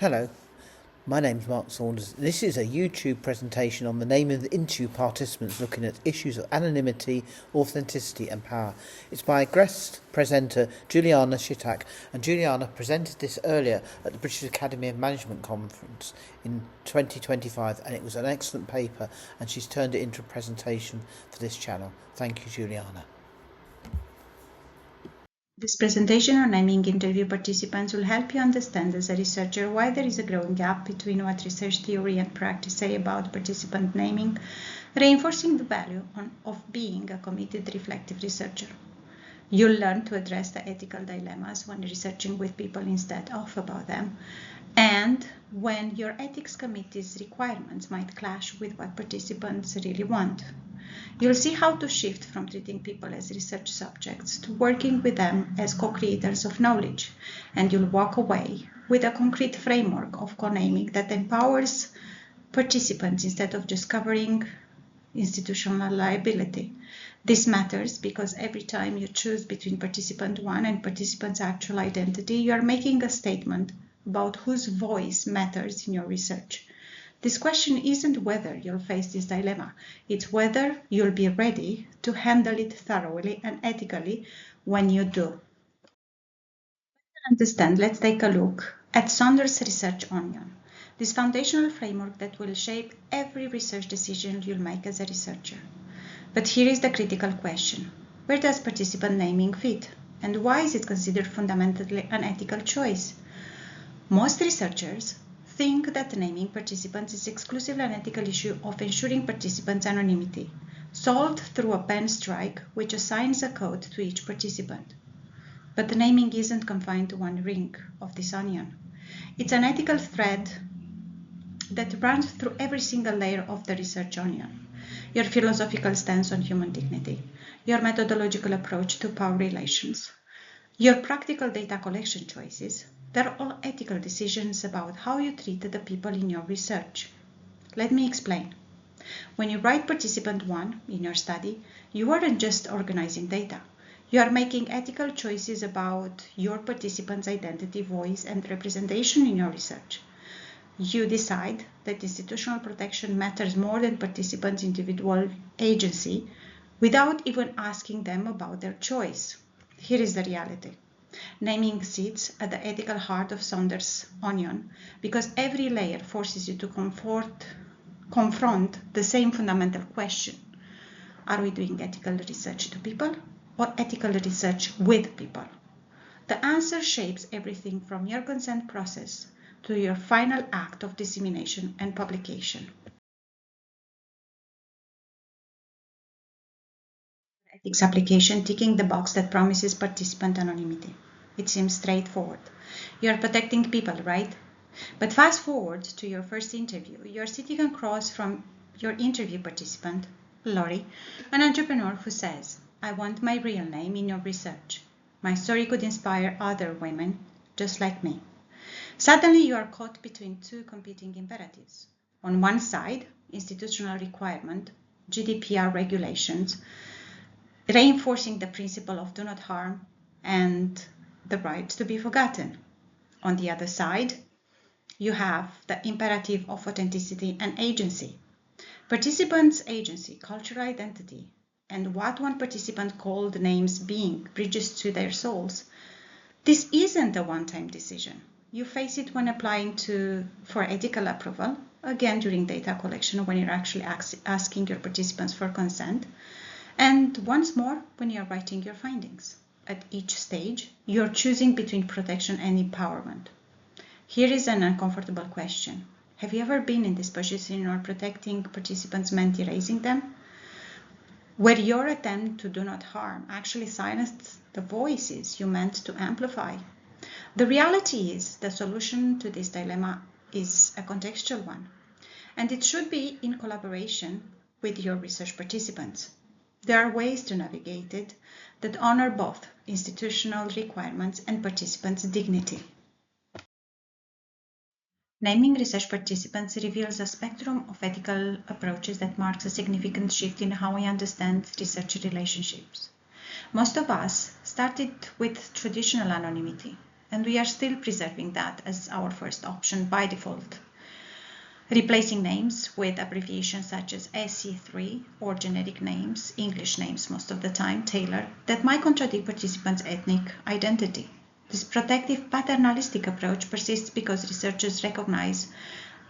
Hello, my name's Mark Saunders. This is a YouTube presentation on the name of the interview participants looking at issues of anonymity, authenticity and power. It's by guest presenter Juliana Chitac, and Juliana presented this earlier at the British Academy of Management Conference in 2025, and it was an excellent paper, and she's turned it into a presentation for this channel. Thank you, Juliana. This presentation on naming interview participants will help you understand as a researcher why there is a growing gap between what research theory and practice say about participant naming, reinforcing the value of being a committed reflective researcher. You'll learn to address the ethical dilemmas when researching with people instead of about them, and when your ethics committee's requirements might clash with what participants really want. You'll see how to shift from treating people as research subjects to working with them as co-creators of knowledge, and you'll walk away with a concrete framework of co-naming that empowers participants instead of just covering institutional liability. This matters because every time you choose between participant 1 and participant's actual identity, you are making a statement about whose voice matters in your research. This question isn't whether you'll face this dilemma, it's whether you'll be ready to handle it thoroughly and ethically when you do. To understand, let's take a look at Saunders' research onion, this foundational framework that will shape every research decision you'll make as a researcher. But here is the critical question: where does participant naming fit? And why is it considered fundamentally an ethical choice? Most researchers think that naming participants is exclusively an ethical issue of ensuring participants' anonymity, solved through a pen strike which assigns a code to each participant. But the naming isn't confined to one ring of this onion. It's an ethical thread that runs through every single layer of the research onion. Your philosophical stance on human dignity, your methodological approach to power relations, your practical data collection choices, they're all ethical decisions about how you treat the people in your research. Let me explain. When you write participant 1 in your study, you aren't just organizing data. You are making ethical choices about your participant's identity, voice, and representation in your research. You decide that institutional protection matters more than participants' individual agency without even asking them about their choice. Here is the reality. Naming sits at the ethical heart of Saunders' onion because every layer forces you to confront the same fundamental question. Are we doing ethical research to people or ethical research with people? The answer shapes everything from your consent process to your final act of dissemination and publication. Ethics application ticking the box that promises participant anonymity. It seems straightforward. You are protecting people, right? But fast forward to your first interview. You are sitting across from your interview participant, Lori, an entrepreneur who says, "I want my real name in your research. My story could inspire other women just like me." Suddenly you are caught between two competing imperatives. On one side, institutional requirement, GDPR regulations, reinforcing the principle of do not harm and the right to be forgotten. On the other side, you have the imperative of authenticity and agency. Participants' agency, cultural identity, and what one participant called names being bridges to their souls. This isn't a one-time decision. You face it when applying for ethical approval, again during data collection when you're actually asking your participants for consent, and once more when you're writing your findings. At each stage, you're choosing between protection and empowerment. Here is an uncomfortable question. Have you ever been in this position or protecting participants meant erasing them? Where your attempt to do not harm actually silenced the voices you meant to amplify? The reality is the solution to this dilemma is a contextual one, and it should be in collaboration with your research participants. There are ways to navigate it that honor both institutional requirements and participants' dignity. Naming research participants reveals a spectrum of ethical approaches that marks a significant shift in how we understand research relationships. Most of us started with traditional anonymity, and we are still preserving that as our first option by default. Replacing names with abbreviations such as SC3 or generic names, English names most of the time, Taylor, that might contradict participants' ethnic identity. This protective paternalistic approach persists because researchers recognize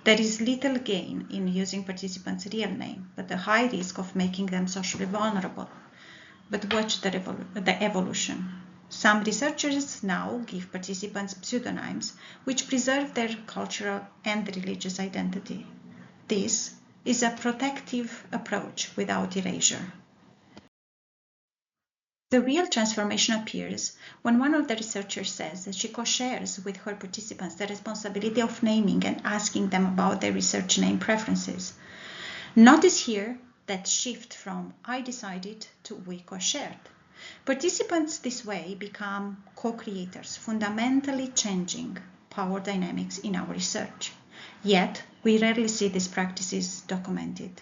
there is little gain in using participants' real name, but a high risk of making them socially vulnerable. But watch the evolution. Some researchers now give participants pseudonyms which preserve their cultural and religious identity. This is a protective approach without erasure. The real transformation appears when one of the researchers says that she co-shares with her participants the responsibility of naming and asking them about their research name preferences. Notice here that shift from I decided to we co-shared. Participants this way become co-creators, fundamentally changing power dynamics in our research. Yet, we rarely see these practices documented.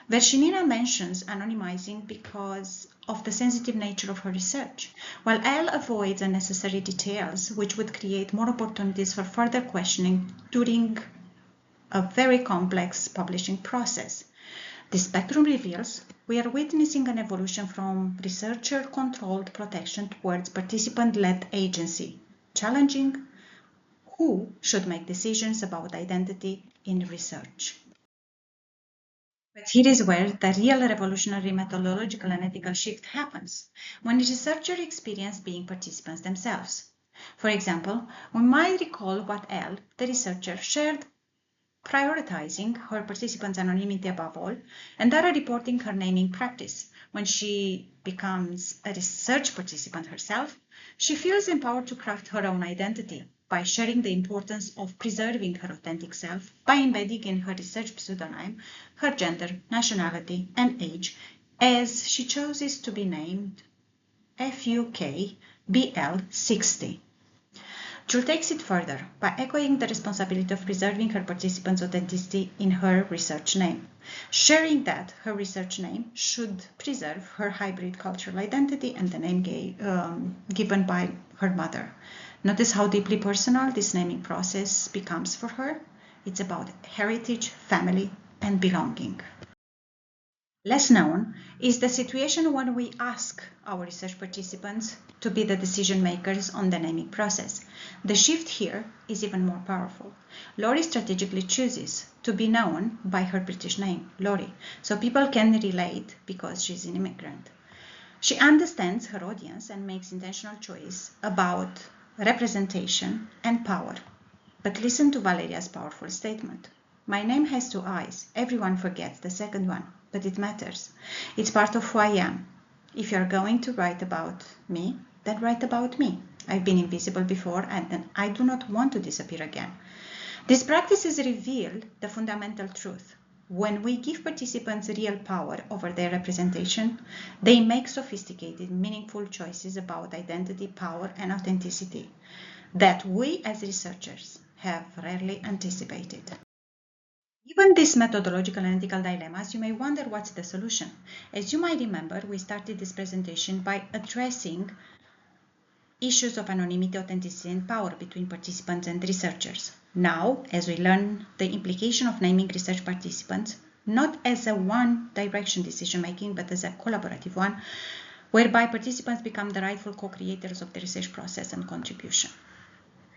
Verginina mentions anonymizing because of the sensitive nature of her research, while Elle avoids unnecessary details which would create more opportunities for further questioning during a very complex publishing process. The spectrum reveals we are witnessing an evolution from researcher-controlled protection towards participant-led agency, challenging who should make decisions about identity in research. But here is where the real revolutionary methodological and ethical shift happens, when researchers experience being participants themselves. For example, we might recall what Elle, the researcher, shared prioritizing her participants' anonymity above all, and thorough reporting her naming practice. When she becomes a research participant herself, she feels empowered to craft her own identity by sharing the importance of preserving her authentic self by embedding in her research pseudonym her gender, nationality, and age, as she chooses to be named FUKBL60. Jules takes it further by echoing the responsibility of preserving her participants' authenticity in her research name, sharing that her research name should preserve her hybrid cultural identity and the name given by her mother. Notice how deeply personal this naming process becomes for her. It's about heritage, family, and belonging. Less known is the situation when we ask our research participants to be the decision makers on the naming process. The shift here is even more powerful. Laurie strategically chooses to be known by her British name, Laurie, so people can relate because she's an immigrant. She understands her audience and makes intentional choice about representation and power. But listen to Valeria's powerful statement. My name has two eyes. Everyone forgets the second one, but it matters. It's part of who I am. If you're going to write about me, then write about me. I've been invisible before and I do not want to disappear again. These practices reveal the fundamental truth. When we give participants real power over their representation, they make sophisticated, meaningful choices about identity, power, and authenticity that we as researchers have rarely anticipated. Given these methodological and ethical dilemmas, you may wonder what's the solution. As you might remember, we started this presentation by addressing issues of anonymity, authenticity, and power between participants and researchers. Now, as we learn the implication of naming research participants, not as a one-direction decision-making, but as a collaborative one, whereby participants become the rightful co-creators of the research process and contribution.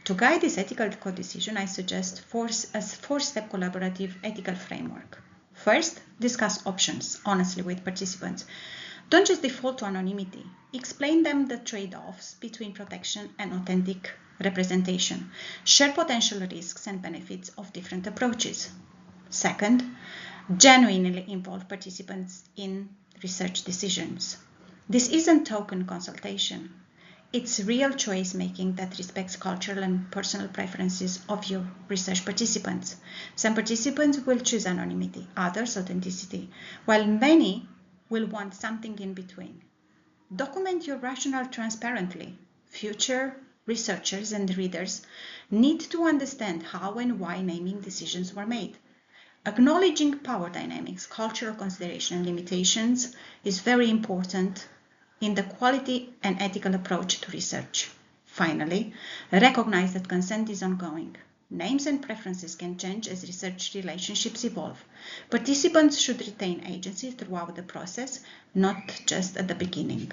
To guide this ethical co-decision, I suggest a four-step collaborative ethical framework. First, discuss options honestly with participants. Don't just default to anonymity. Explain them the trade-offs between protection and authentic representation. Share potential risks and benefits of different approaches. Second, genuinely involve participants in research decisions. This isn't token consultation. It's real choice making that respects cultural and personal preferences of your research participants. Some participants will choose anonymity, others authenticity, while many will want something in between. Document your rationale transparently. Future researchers and readers need to understand how and why naming decisions were made. Acknowledging power dynamics, cultural consideration, and limitations is very important in the quality and ethical approach to research. Finally, recognize that consent is ongoing. Names and preferences can change as research relationships evolve. Participants should retain agency throughout the process, not just at the beginning.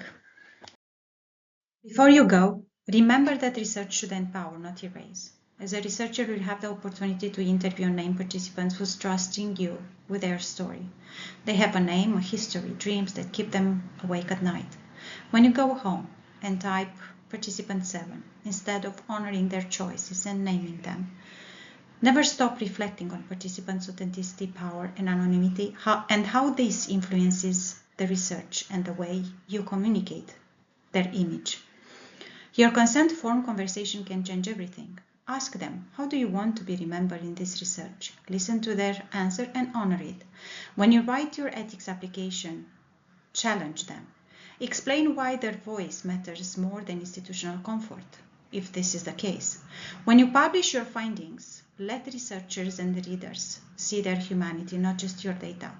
Before you go, remember that research should empower, not erase. As a researcher, you'll have the opportunity to interview named participants who's trusting you with their story. They have a name, a history, dreams that keep them awake at night. When you go home and type participant 7 instead of honoring their choices and naming them, never stop reflecting on participants' authenticity, power, and anonymity, and how this influences the research and the way you communicate their image. Your consent-formed conversation can change everything. Ask them, how do you want to be remembered in this research? Listen to their answer and honor it. When you write your ethics application, challenge them. Explain why their voice matters more than institutional comfort, if this is the case. When you publish your findings, let researchers and readers see their humanity, not just your data.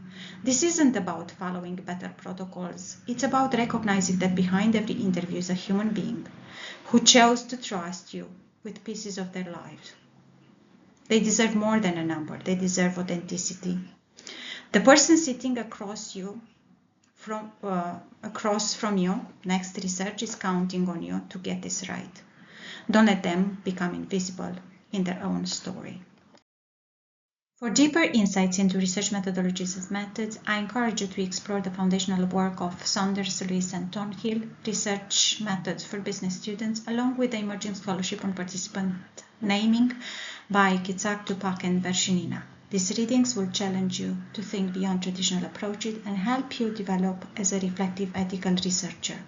This isn't about following better protocols. It's about recognizing that behind every interview is a human being who chose to trust you with pieces of their lives. They deserve more than a number. They deserve authenticity. The person sitting across from you, next research, is counting on you to get this right. Don't let them become invisible in their own story. For deeper insights into research methodologies and methods, I encourage you to explore the foundational work of Saunders, Lewis, and Thornhill, Research Methods for Business Students, along with the emerging scholarship on participant naming by Chitac, Tupac, and Vershinina. These readings will challenge you to think beyond traditional approaches and help you develop as a reflective ethical researcher.